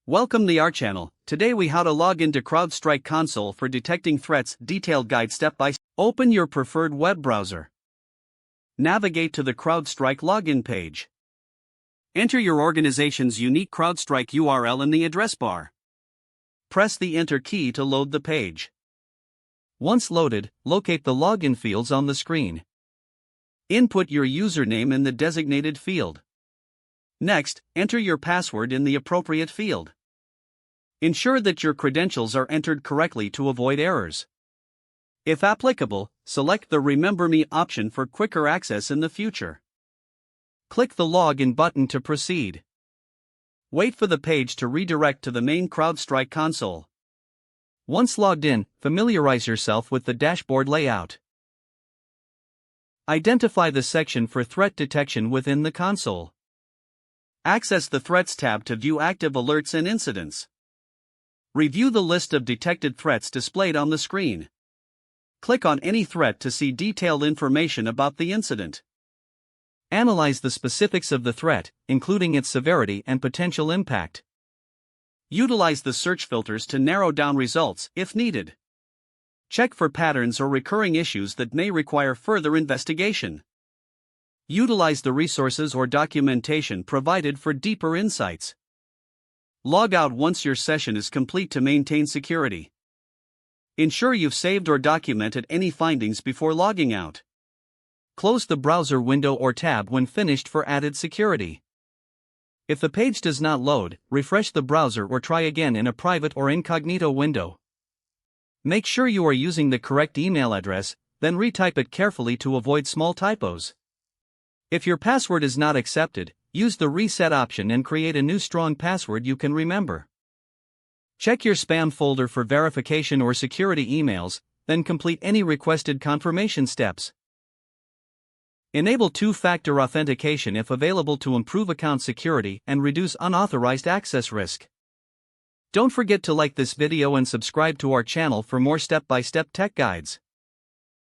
Welcome to our channel. Today we how to log into CrowdStrike console for detecting threats. Detailed guide step by step. Open your preferred web browser. Navigate to the CrowdStrike login page. Enter your organization's unique CrowdStrike URL in the address bar. Press the Enter key to load the page. Once loaded, locate the login fields on the screen. Input your username in the designated field. Next, enter your password in the appropriate field. Ensure that your credentials are entered correctly to avoid errors. If applicable, select the Remember Me option for quicker access in the future. Click the Login button to proceed. Wait for the page to redirect to the main CrowdStrike console. Once logged in, familiarize yourself with the dashboard layout. Identify the section for threat detection within the console. Access the Threats tab to view active alerts and incidents. Review the list of detected threats displayed on the screen. Click on any threat to see detailed information about the incident. Analyze the specifics of the threat, including its severity and potential impact. Utilize the search filters to narrow down results if needed. Check for patterns or recurring issues that may require further investigation. Utilize the resources or documentation provided for deeper insights. Log out once your session is complete to maintain security. Ensure you've saved or documented any findings before logging out. Close the browser window or tab when finished for added security. If the page does not load, refresh the browser or try again in a private or incognito window. Make sure you are using the correct email address, then retype it carefully to avoid small typos. If your password is not accepted, use the reset option and create a new strong password you can remember. Check your spam folder for verification or security emails, then complete any requested confirmation steps. Enable two-factor authentication if available to improve account security and reduce unauthorized access risk. Don't forget to like this video and subscribe to our channel for more step-by-step tech guides.